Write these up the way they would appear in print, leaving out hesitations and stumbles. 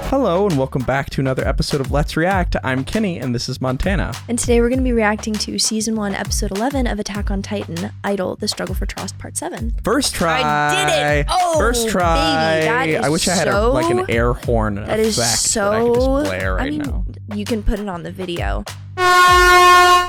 Hello and welcome back to another episode of Let's React. I'm Kenny and this is Montana. And today we're going to be reacting to Season 1, Episode 11 of Attack on Titan, Idol, The Struggle for Trost, Part 7. First try. I did it! Oh, First try. Baby, that is I wish I had an air horn that effect is so, that I could just play right now. You can put it on the video.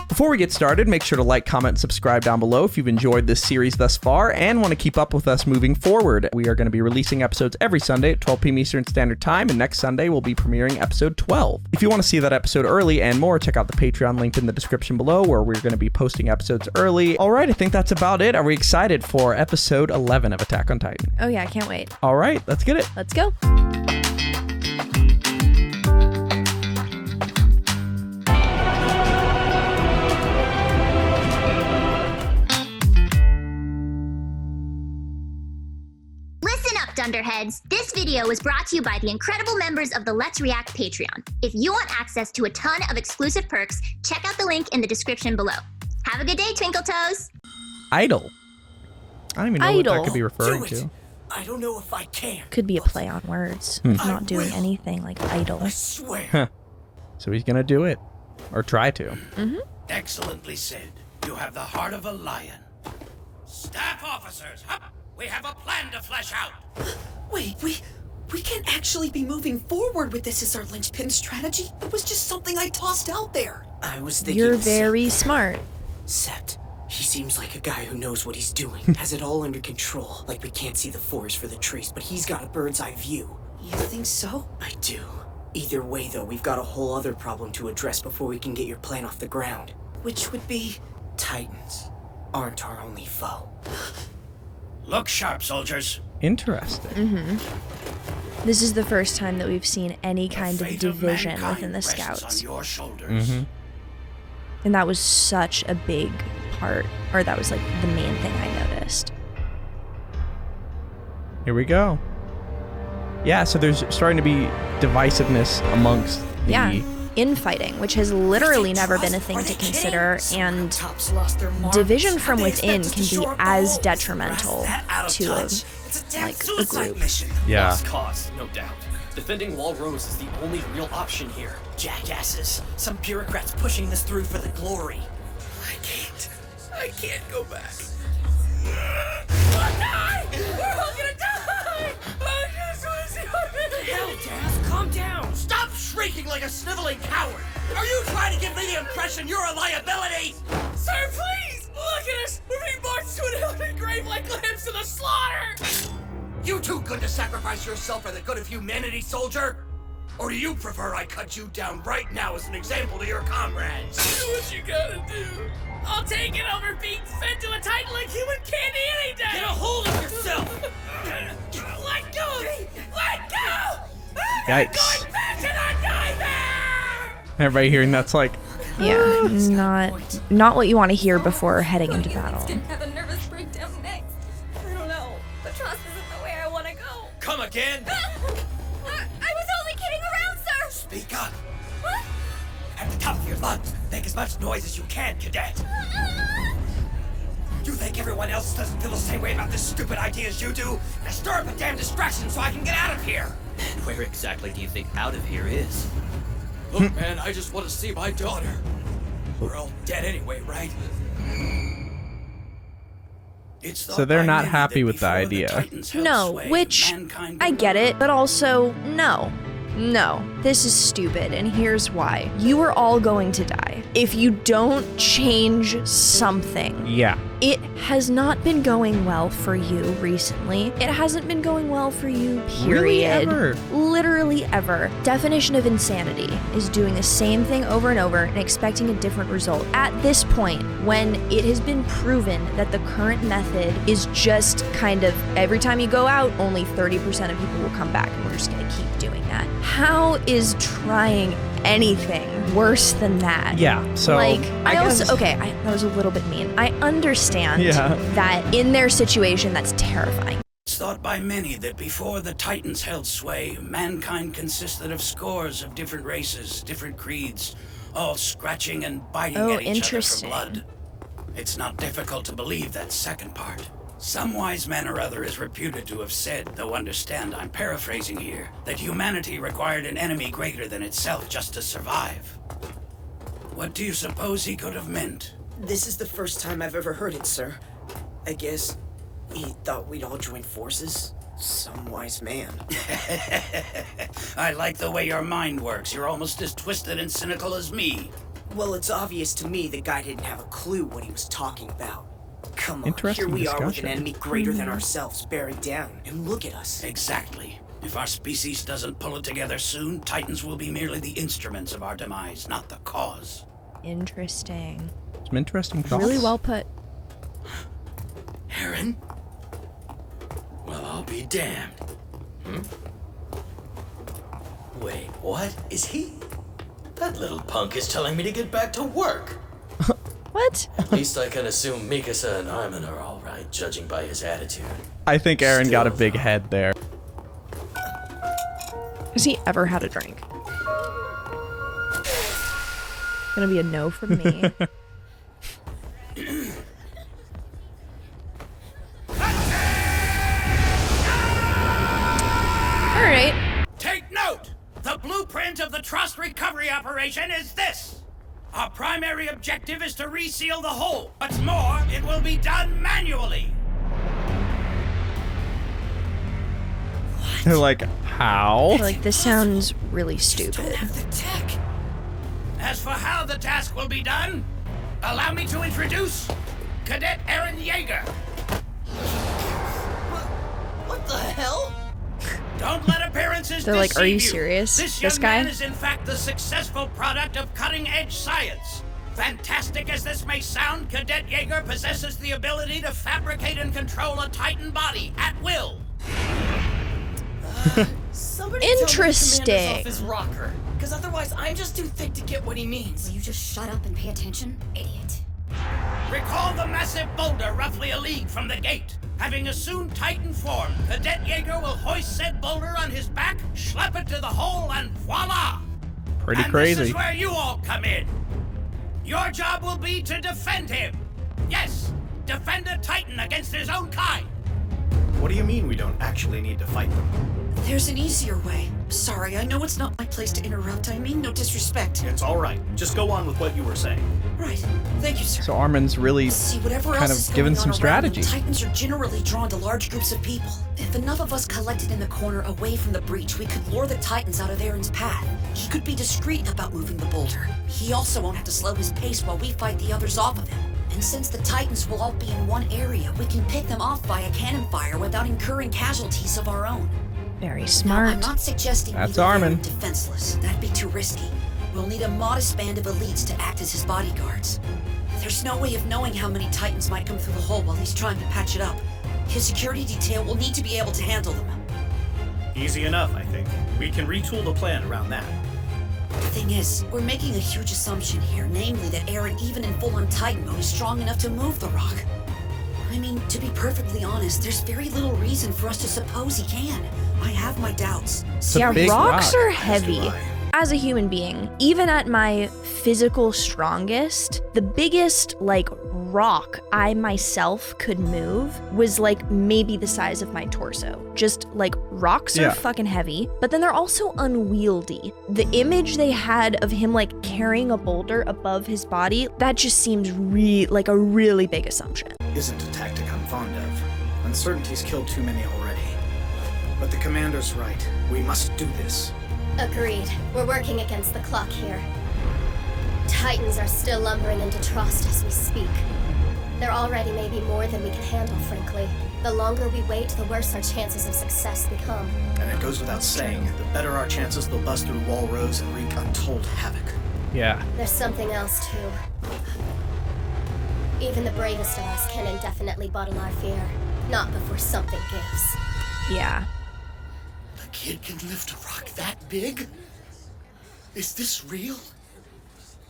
Before we get started, make sure to like, comment, and subscribe down below if you've enjoyed this series thus far and want to keep up with us moving forward. We are going to be releasing episodes every Sunday at 12 p.m. Eastern Standard Time, and next Sunday we'll be premiering episode 12. If you want to see that episode early and more, check out the Patreon link in the description below where we're going to be posting episodes early. All right, I think that's about it. Are we excited for episode 11 of Attack on Titan? Oh yeah, I can't wait. All right, let's get it. Let's go. Dunderheads, this video was brought to you by the incredible members of the Let's React Patreon. If you want access to a ton of exclusive perks, check out the link in the description below. Have a good day, Twinkle Toes. Idol. I don't even know Idol. what that could be referring to. I don't know if I can. Could be a play on words. Not doing anything like Idol. I swear. Huh. So he's gonna do it, or try to. Excellently said. You have the heart of a lion. Staff officers, we have a plan to flesh out. Wait, we can't actually be moving forward with this as our linchpin strategy. It was just something I tossed out there. I was thinking. You're very smart. Sept, he seems like a guy who knows what he's doing. Has it all under control. Like we can't see the forest for the trees, but he's got a bird's eye view. You think so? I do. Either way, though, we've got a whole other problem to address before we can get your plan off the ground. Which would be? Titans aren't our only foe. Look sharp, soldiers. Interesting. This is the first time that we've seen any kind of division within the rests Scouts. on your shoulders. And that was such a big part, or that was like the main thing I noticed. Here we go. Yeah, so there's starting to be divisiveness amongst the... Infighting, which has literally never been a thing to consider, and division from within can be as detrimental to a group. Yeah. Lost cause, no doubt. Defending Wall Rose is the only real option here. Jackasses. Some bureaucrats pushing this through for the glory. I can't go back. We'll die! We're all gonna die! I just want to see what Hell, Daz, calm down. Stop shrieking like a sniveling coward. Are you trying to give me the impression you're a liability? Sir, please! Look at us! We're being marched to an elephant grave like lambs to the slaughter! You too good to sacrifice yourself for the good of humanity, soldier? Or do you prefer I cut you down right now as an example to your comrades? Do what you gotta do. I'll take it over being fed to a Titan like human candy any day! Get a hold of yourself! Let go of me! Let go! Yikes. Going back to the nightmare! Everybody hearing that's like... Yeah, not what you want to hear before heading into battle. Gonna have a nervous breakdown next. I don't know. The Trost isn't the way I want to go. Come again? I was only kidding around, sir. Speak up. What? At the top of your lungs, make as much noise as you can, cadet. You think everyone else doesn't feel the same way about this stupid idea as you do? Now stir up a damn distraction so I can get out of here. And where exactly do you think out of here is? Look, man, I just want to see my daughter. We're all dead anyway, right? So they're not happy with the idea. No, which, I get it, but also, no. No, this is stupid, and here's why. You are all going to die if you don't change something. Yeah. It has not been going well for you recently. It hasn't been going well for you, period. Really, ever? Literally ever. Definition of insanity is doing the same thing over and over and expecting a different result. At this point, when it has been proven that the current method is just kind of, every time you go out, only 30% of people will come back, and we're just gonna keep doing that. How is trying anything worse than that? Yeah, so... Like, that was a little bit mean. I understand that in their situation, that's terrifying. It's thought by many that before the Titans held sway, mankind consisted of scores of different races, different creeds, all scratching and biting at each other for blood. It's not difficult to believe that second part. Some wise man or other is reputed to have said, though understand I'm paraphrasing here, that humanity required an enemy greater than itself just to survive. What do you suppose he could have meant? This is the first time I've ever heard it, sir. I guess he thought we'd all join forces. Some wise man. I like the way your mind works. You're almost as twisted and cynical as me. Well, it's obvious to me the guy didn't have a clue what he was talking about. Come on, Interesting here we are with an discussion. enemy greater than ourselves bearing down, and look at us. Exactly. If our species doesn't pull it together soon, Titans will be merely the instruments of our demise, not the cause. Interesting. Some interesting thoughts. Really well put. Eren? Well, I'll be damned. Wait, what? Is he? That little punk is telling me to get back to work. What? At least I can assume Mikasa and Armin are all right, judging by his attitude. I think Eren got a Still, big though. head there. Has he ever had a drink? Gonna be a no from me. Alright. Take note! The blueprint of the Trost recovery operation is this! Our primary objective is to reseal the hole. What's more, it will be done manually. They're like, how? Like, this sounds really stupid. The tech. As for how the task will be done, allow me to introduce Cadet Eren Yeager. What the hell? Don't let appearances They're like, deceive are you you. serious? This This young guy? man is in fact the successful product of cutting-edge science. Fantastic as this may sound, Cadet Yeager possesses the ability to fabricate and control a Titan body at will. Somebody Interesting. tell me the commander's off his rocker, because otherwise I'm just too thick to get what he means. Will you just shut up and pay attention, idiot? Recall the massive boulder roughly a league from the gate. Having assumed Titan form, Cadet Yeager will hoist said boulder on his back, slap it to the hole, and voila! Pretty And crazy. this is where you all come in. Your job will be to defend him. Yes, defend a Titan against his own kind. What do you mean we don't actually need to fight them? There's an easier way. Sorry, I know it's not my place to interrupt. I mean no disrespect. It's all right. Just go on with what you were saying. Right. Thank you, sir. So Armin's really See, whatever kind else of is given going some on around them, strategy. Titans are generally drawn to large groups of people. If enough of us collected in the corner away from the breach, we could lure the Titans out of Eren's path. He could be discreet about moving the boulder. He also won't have to slow his pace while we fight the others off of him. And since the Titans will all be in one area, we can pick them off via cannon fire without incurring casualties of our own. Very Now, smart. I'm not suggesting That's we leave Armin. Eren defenseless. That'd be too risky. We'll need a modest band of elites to act as his bodyguards. There's no way of knowing how many Titans might come through the hole while he's trying to patch it up. His security detail will need to be able to handle them. Easy enough, I think. We can retool the plan around that. The thing is, we're making a huge assumption here, namely that Eren, even in full-on Titan mode, is strong enough to move the rock. I mean, to be perfectly honest, there's very little reason for us to suppose he can. I have my doubts. It's a Yeah, big rocks rock. are heavy. I. As a human being, even at my physical strongest, the biggest, rock I myself could move was, maybe the size of my torso. Just, rocks are Yeah. fucking heavy, but then they're also unwieldy. The image they had of him, carrying a boulder above his body, that just seems like a really big assumption. Isn't a tactic I'm fond of. Uncertainty's killed too many already. But the commander's right. We must do this. Agreed. We're working against the clock here. Titans are still lumbering into Trost as we speak. There already may be more than we can handle, frankly. The longer we wait, the worse our chances of success become. And it goes without saying, the better our chances they'll bust through wall rows and wreak untold havoc. Yeah. There's something else, too. Even the bravest of us can indefinitely bottle our fear. Not before something gives. Yeah. The kid can lift a rock that big? Is this real?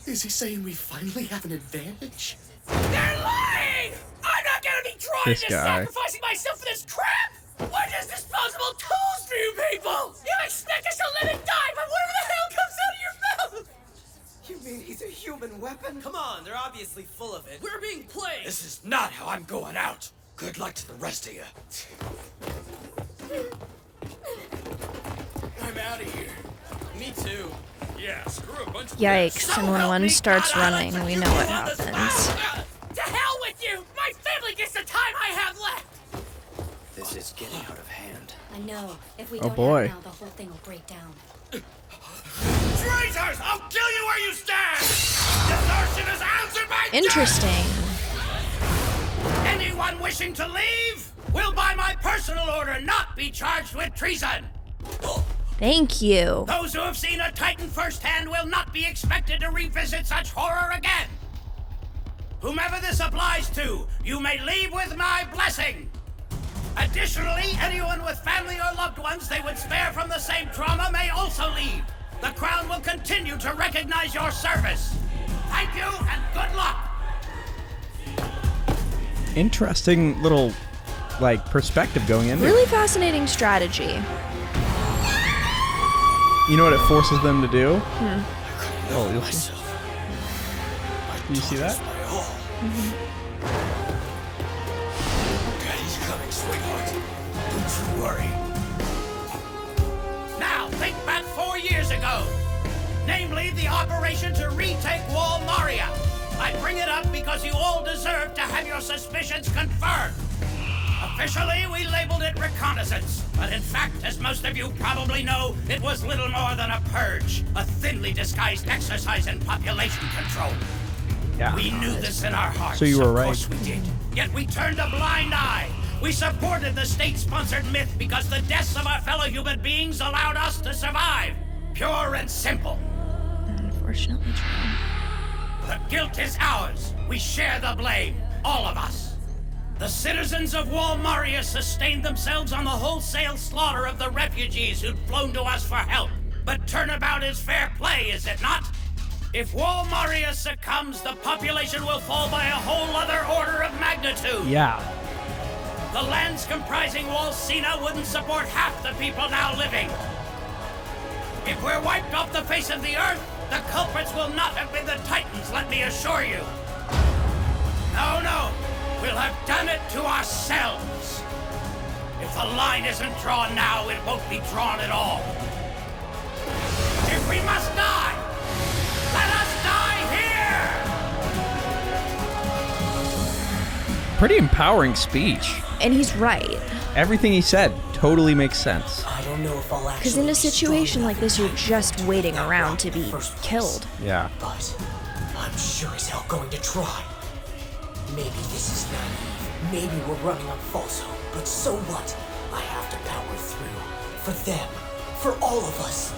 Is he saying we finally have an advantage? They're lying! I'm not gonna be drawn This into guy. sacrificing myself for this crap! We're just disposable tools for you people! You expect us to live and die by whatever the hell comes out of your mouth! You mean he's a human weapon? Come on, they're obviously full of it. We're being played. This is not how I'm going out. Good luck to the rest of you. I'm out of here. Me too. Yeah, screw a bunch of Yikes, and when one starts running, we know what happens. To hell with you! My family gets the time I have left! This is getting out of hand. I know. If we Oh don't boy. act now, the whole thing will break down. Traitors! I'll kill you where you stand! Desertion is answered by Interesting. Anyone wishing to leave will, by my personal order, not be charged with treason. Thank you. Those who have seen a Titan firsthand will not be expected to revisit such horror again. Whomever this applies to, you may leave with my blessing. Additionally, anyone with family or loved ones they would spare from the same trauma may also leave. The Crown will continue to recognize your service. Thank you and good luck. Interesting little, like, perspective going into it. Really fascinating strategy. You know what it forces them to do? Oh, you'll see. Do you see that? Daddy's coming, sweetheart. Don't you worry. Now, think back 4 years ago. Namely, the operation to retake Wall Maria. I bring it up because you all deserve to have your suspicions confirmed. Officially, we labeled it reconnaissance, but in fact, as most of you probably know, it was little more than a purge, a thinly disguised exercise in population control. Yeah. We knew this in our hearts. So you were Of right. course we did. Yet we turned a blind eye. We supported the state-sponsored myth because the deaths of our fellow human beings allowed us to survive. Pure and simple. Unfortunately true. The guilt is ours. We share the blame. All of us. The citizens of Wall Maria sustained themselves on the wholesale slaughter of the refugees who'd flown to us for help. But turnabout is fair play, is it not? If Wall Maria succumbs, the population will fall by a whole other order of magnitude. Yeah. The lands comprising Wall Sina wouldn't support half the people now living. If we're wiped off the face of the earth, the culprits will not have been the Titans, let me assure you. No. We'll have done it to ourselves. If the line isn't drawn now, it won't be drawn at all. If we must die, let us die here! Pretty empowering speech. And he's right. Everything he said totally makes sense. I don't know if I'll actually. Because in a be strong situation enough like this, in you're action just to waiting take that around route to in be the first place. killed. Yeah. But I'm sure as hell going to try. Maybe this is naive. Maybe we're running on false hope. But so what? I have to power through. For them. For all of us.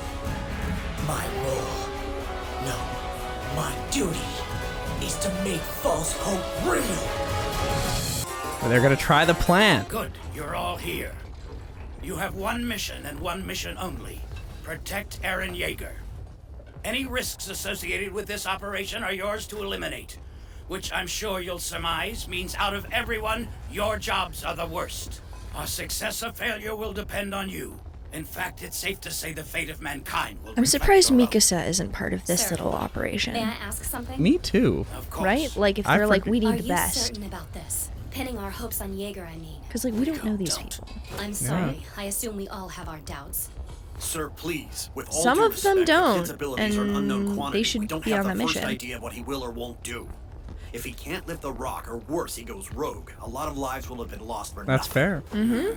My role. No. My duty is to make false hope real. They're gonna try the plan. Good, you're all here. You have one mission and one mission only. Protect Eren Yeager. Any risks associated with this operation are yours to eliminate. Which I'm sure you'll surmise means out of everyone, your jobs are the worst. Our success or failure will depend on you. In fact, it's safe to say the fate of mankind will I'm reflect surprised your own. Mikasa isn't part of this Sir, little operation. May I ask something? Me too. Of course. Right? Like, if I they're like, forget- we Are need the you best. certain about this? Pinning our hopes on Jaeger, I mean. Because, like, we don't know these people. I'm sorry. I assume we all have our doubts. Sir, please, with all Some due of them respect, don't, Kid's abilities are an unknown and quantity. they should we don't be have on the a first mission. idea of what he will or won't do. If he can't lift the rock, or worse, he goes rogue, a lot of lives will have been lost for That's nothing. fair.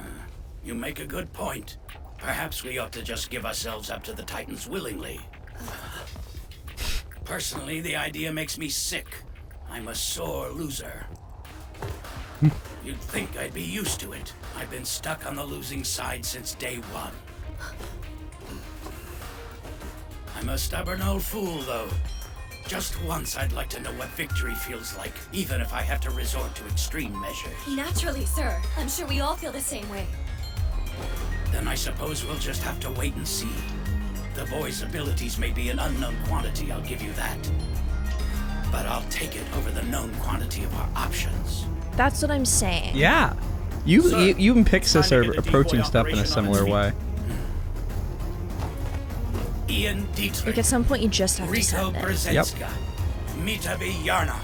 You make a good point. Perhaps we ought to just give ourselves up to the Titans willingly. Personally, the idea makes me sick. I'm a sore loser. You'd think I'd be used to it. I've been stuck on the losing side since day one. I'm a stubborn old fool, though. Just once I'd like to know what victory feels like, even if I have to resort to extreme measures. Naturally, sir. I'm sure we all feel the same way. Then I suppose we'll just have to wait and see. The boy's abilities may be an unknown quantity, I'll give you that. But I'll take it over the known quantity of our options. That's what I'm saying. Yeah. You and Pixis Trying are to get the approaching decoy stuff in a operation on its similar feet. way. Ian Dietrich. Like, at some point, you just have to Rico send it. Brzezinska. Mitabi Yarna.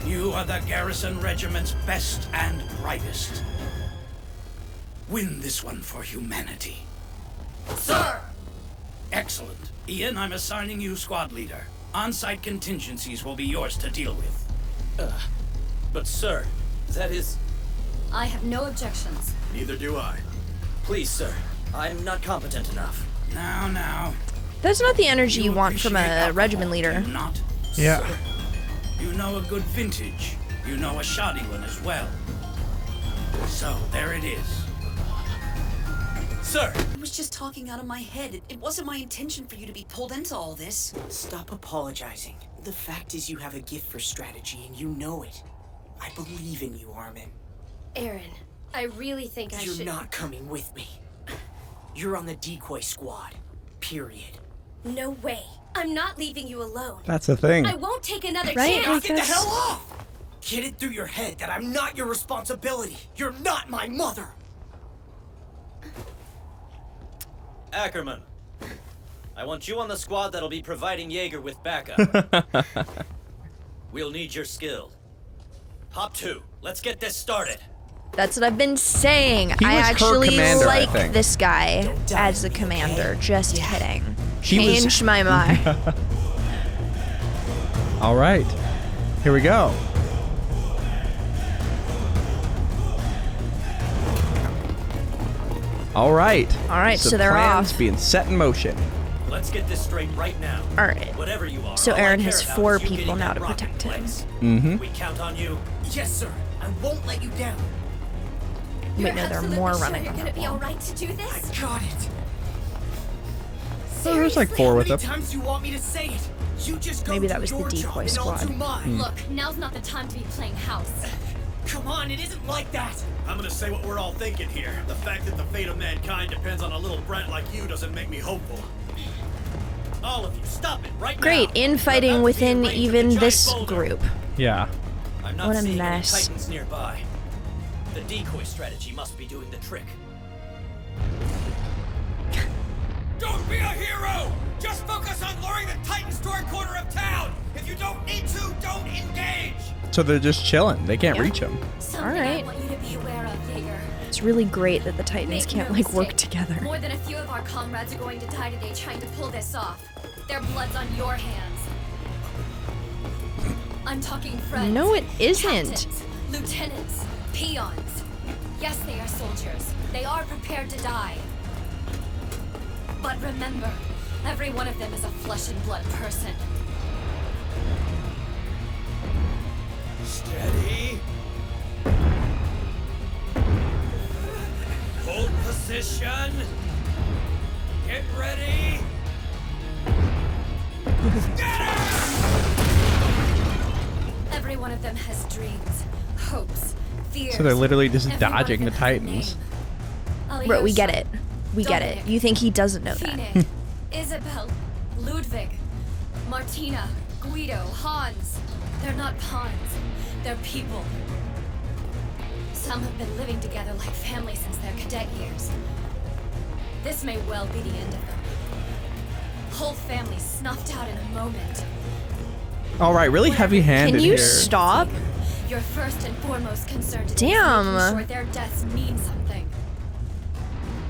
You are the garrison regiment's best and brightest. Win this one for humanity. Sir! Excellent. Ian, I'm assigning you squad leader. On-site contingencies will be yours to deal with. But sir, that is... I have no objections. Neither do I. Please, sir. I'm not competent enough. Now. That's not the energy you want from a regiment leader. Not. Yeah. Sir, you know a good vintage. You know a shoddy one as well. So, there it is. Sir! I was just talking out of my head. It wasn't my intention for you to be pulled into all this. Stop apologizing. The fact is you have a gift for strategy and you know it. I believe in you, Armin. Eren, I really think I should... You're not coming with me. You're on the decoy squad. Period. No way. I'm not leaving you alone. That's the thing. I won't take another Right? chance. Get the hell off! Get it through your head that I'm not your responsibility. You're not my mother. Ackerman. I want you on the squad that'll be providing Jaeger with backup. We'll need your skill. Hop 2. Let's get this started. That's what I've been saying. He I was her actually commander, I like think. this guy as the commander. Just kidding. Changed my mind. All right. Here we go. All right. All right, so they're plan's off. being set in motion. Let's get this straight right now. All right. Whatever you are. So all I Eren care has about 4 is you people getting now that to rocket protect him. place. Mm-hmm. We count on you. Yes, sir. I won't let you down. Wait, no, there are more running You're on gonna that be wall. all right to do I this? got it. Oh, there's like 4 with How them. many times do you want me to say it? You just go Maybe that do was the your decoy job and I'll squad. do mine. Look, now's not the time to be playing house. Come on, it isn't like that. I'm gonna say what we're all thinking here. The fact that the fate of mankind depends on a little brat like you doesn't make me hopeful. All of you, stop it right Great, now. infighting We're about to be within arranged with even the giant this boulder. group. Yeah. I'm not What a seeing mess. any Titans nearby. The decoy strategy must be doing the trick. Don't be a hero! Just focus on luring the Titans to our corner of town! If you don't need to, don't engage! So they're just chilling. They can't reach him. Something Alright. I want you to be aware of, Jaeger. It's really great that the Titans Make can't no like work mistake. together. More than a few of our comrades are going to die today trying to pull this off. Their blood's on your hands. I'm talking friends. No, it isn't. Captains, lieutenants, peons. Yes, they are soldiers. They are prepared to die. But remember, every one of them is a flesh and blood person. Steady. Hold position. Get ready. Every one of them has dreams, hopes, fears. So they're literally just Every one of dodging them the has a Titans. name. Bro, we get Alyosha, it. We get it. Dominic, You think he doesn't know that. Fine, Isabel, Ludwig, Martina, Guido, Hans. They're not pawns. They're people. Some have been living together like family since their cadet years. This may well be the end of them. Whole families snuffed out in a moment. All right, really heavy-handed Can you here. stop? Your first and foremost concern today Damn. is making sure their deaths mean something.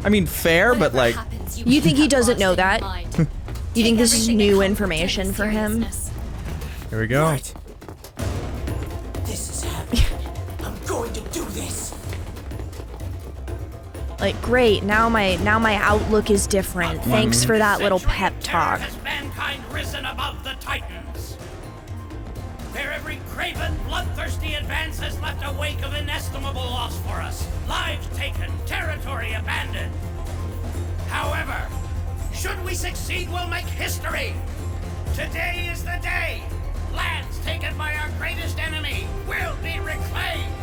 I mean, fair, but Whatever like, happens, You think he have doesn't know lost in that? your mind. You think Take this is everything that new comes with information death for him? seriousness. here we go. Right. This is happening. I'm going to do this. Like, great. Now my outlook is different. Thanks for that little pep talk. Has mankind risen above the Titans? Their every craven, bloodthirsty advance has left a wake of inestimable loss for us. Lives taken, territory abandoned. However, should we succeed, we'll make history. Today is the day. Lands taken by our greatest enemy will be reclaimed.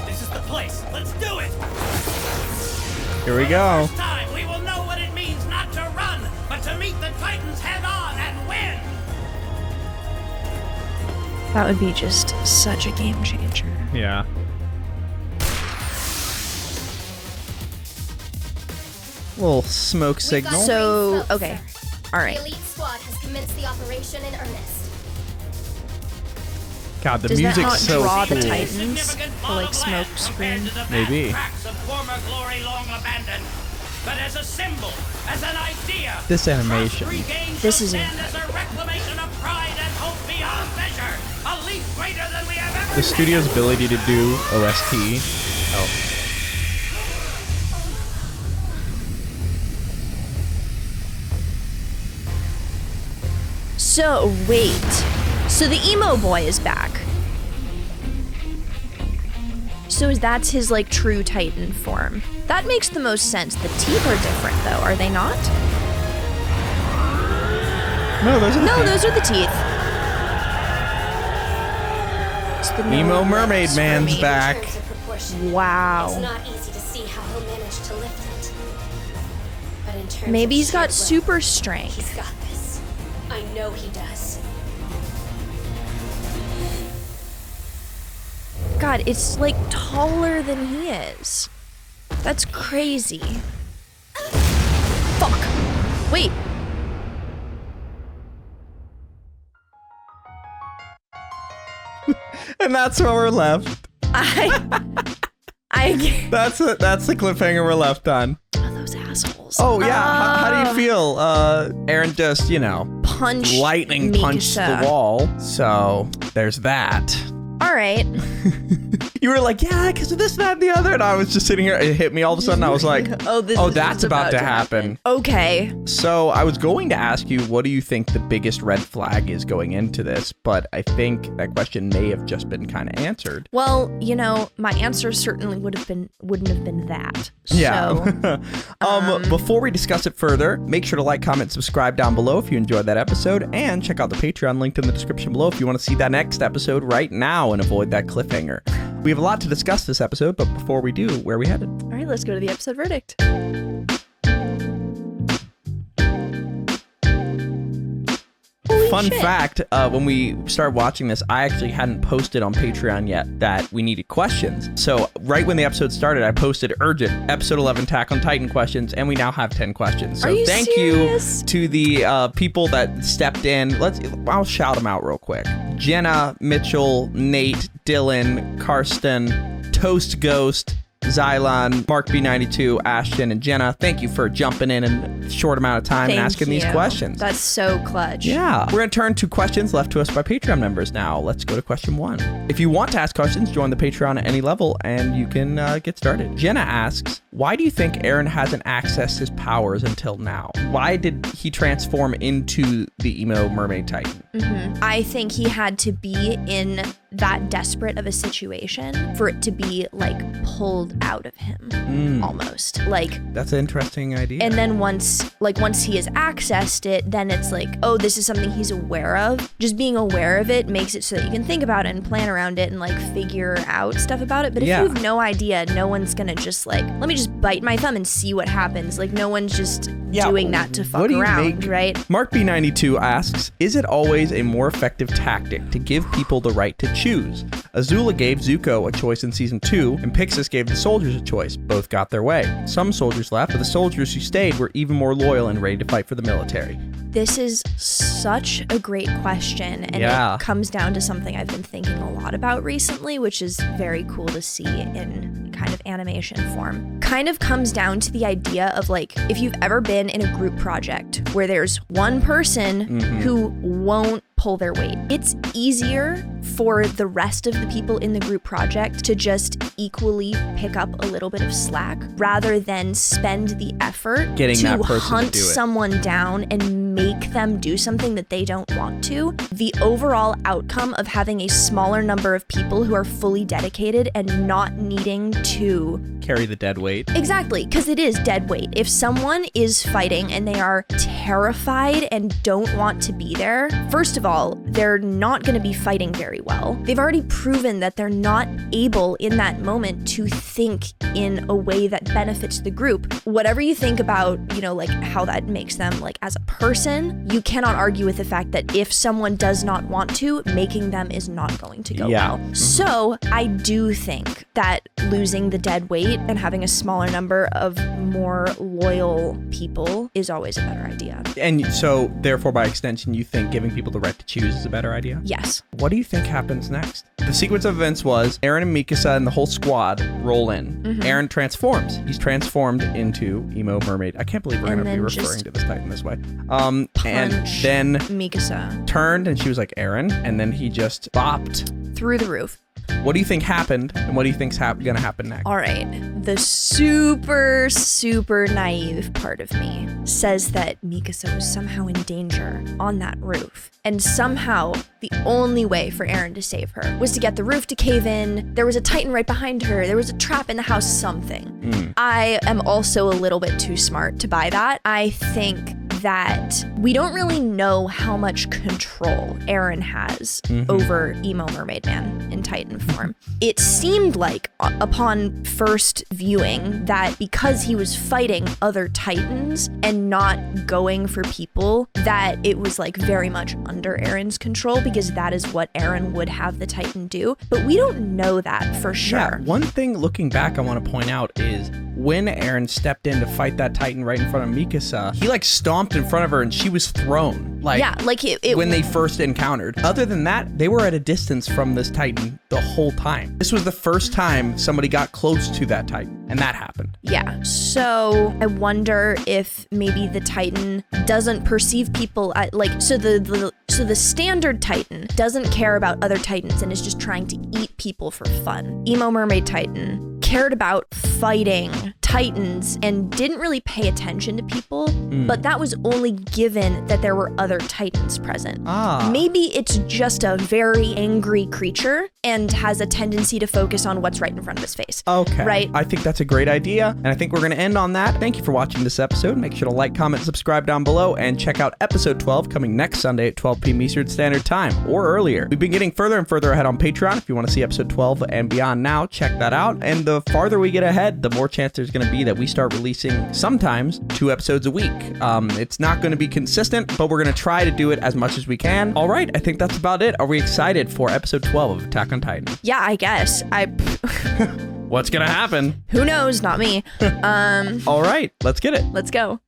This is the place. Let's do it. Here we go. First time, we will know what it means not to run, but to meet the Titans head on and win. That would be just such a game changer. Yeah. Little smoke signal. So, okay. All The right. elite squad has commenced the operation in earnest. God, the Does that music's not so draw cool. the Titans to like smoke screen? Maybe. Tracks of former glory long abandoned. But as a symbol, as an idea, This animation. This is stand as a reclamation of pride and hope beyond measure. A leap greater than we have ever The studio's ability to do OST. Oh. So, wait. So the emo boy is back. So that's his, like, true Titan form. That makes the most sense. The teeth are different, though, are they not? No, those are the No, teeth. those are the teeth. It's the Emo Mermaid lips Man's for me. back. In terms of proportion, Wow. It's not easy to see how he'll manage to lift it. But in terms Maybe of he's got sheer super will, strength. He's got this. I know he does. God, it's like taller than he is. That's crazy. Fuck. Wait. And that's where we're left. That's the cliffhanger we're left on. Oh, those assholes. Oh yeah, how do you feel? Eren just, Punch lightning punched Mikasa. the wall. So there's that. All right. You were like, yeah, because of this, that, and the other. And I was just sitting here. It hit me all of a sudden. I was like, Oh, that's about to happen. Okay. So I was going to ask you, what do you think the biggest red flag is going into this? But I think that question may have just been kind of answered. Well, my answer certainly wouldn't have been that. Yeah. So, before we discuss it further, make sure to like, comment, subscribe down below if you enjoyed that episode, and check out the Patreon linked in the description below if you want to see that next episode right now and avoid that cliffhanger. We have a lot to discuss this episode, but before we do, where are we headed? all right, let's go to the episode verdict. Fun fact, when we started watching this, I actually hadn't posted on Patreon yet that we needed questions. So right when the episode started, I posted urgent episode 11 Attack on Titan questions, and we now have 10 questions. So Are you thank serious? you to the people that stepped in. I'll shout them out real quick. Jenna, Mitchell, Nate, Dylan, Karsten, Toast Ghost, Xylon, Mark B92, Ashton, and Jenna. Thank you for jumping in a short amount of time and Thank asking these you. questions. That's so clutch. Yeah. We're going to turn to questions left to us by Patreon members now. Let's go to question 1. If you want to ask questions, join the Patreon at any level and you can get started. Jenna asks, why do you think Eren hasn't accessed his powers until now? Why did he transform into the emo mermaid titan? I think he had to be in that desperate of a situation for it to be like pulled out of him almost. Like, that's an interesting idea. and then once he has accessed it, then it's like, oh, this is something he's aware of. Just being aware of it makes it so that you can think about it and plan around it and like figure out stuff about it. But if Yeah. you have no idea, no one's gonna just like, let me just bite my thumb and see what happens. Like, no one's just doing that to fuck what do you around, make- right? Mark B92 asks, is it always a more effective tactic to give people the right to choose? Azula gave Zuko a choice in season 2, and Pixis gave the soldiers a choice. Both got their way. Some soldiers left, but the soldiers who stayed were even more loyal and ready to fight for the military. This is such a great question, and Yeah. it comes down to something I've been thinking a lot about recently, which is very cool to see in kind of animation form. Kind of comes down to the idea of like, if you've ever been in a group project where there's one person who won't pull their weight, it's easier for the rest of the people in the group project to just equally pick up a little bit of slack rather than spend the effort Getting to that person to hunt do it. someone down and make them do something that they don't want to. The overall outcome of having a smaller number of people who are fully dedicated and not needing to Carry the dead weight. Exactly, because it is dead weight. If someone is fighting and they are terrified and don't want to be there, first of all, they're not going to be fighting very well. They've already proven that they're not able in that moment to think in a way that benefits the group. Whatever you think about, like how that makes them like as a person, you cannot argue with the fact that if someone does not want to, making them is not going to go well. So I do think that losing the dead weight and having a smaller number of more loyal people is always a better idea. idea. And so, therefore, by extension, you think giving people the right to choose is a better idea? Yes. What do you think happens next? The sequence of events was Eren and Mikasa and the whole squad roll in. Eren transforms. He's transformed into Emo Mermaid. I can't believe we're going to be referring to this Titan this way. And then Mikasa turned and she was like, Eren. And then he just bopped through the roof. What do you think happened, and what do you think's gonna happen next? All right. The super, super naive part of me says that Mikasa was somehow in danger on that roof. And somehow, the only way for Eren to save her was to get the roof to cave in. There was a Titan right behind her. There was a trap in the house, something. I am also a little bit too smart to buy that. I think that we don't really know how much control Eren has over Emo Mermaid Man in Titan form. It seemed like, upon first viewing, that because he was fighting other Titans and not going for people, that it was like very much under Eren's control, because that is what Eren would have the Titan do. But we don't know that for sure. Yeah, one thing looking back I want to point out is when Eren stepped in to fight that Titan right in front of Mikasa, he like stomped in front of her and she was thrown. Like, yeah, like it when they first encountered. Other than that, they were at a distance from this Titan the whole time. This was the first time somebody got close to that Titan, and that happened. Yeah, so I wonder if maybe the Titan doesn't perceive people so the standard Titan doesn't care about other Titans and is just trying to eat people for fun. Emo Mermaid Titan cared about fighting Titans and didn't really pay attention to people, but that was only given that there were other Titans present. Maybe it's just a very angry creature and has a tendency to focus on what's right in front of his face. Okay. Right? I think that's a great idea, and I think we're going to end on that. Thank you for watching this episode. Make sure to like, comment, subscribe down below, and check out episode 12 coming next Sunday at 12 p.m. Eastern Standard Time, or earlier. We've been getting further and further ahead on Patreon. If you want to see episode 12 and beyond now, check that out. And the farther we get ahead, the more chance there's going to be that we start releasing sometimes 2 episodes a week. It's not going to be consistent, but we're going to try to do it as much as we can. All right, I think that's about it. Are we excited for episode 12 of Attack on Titan? Yeah, I guess. What's going to happen? Who knows? Not me. All right, let's get it. Let's go.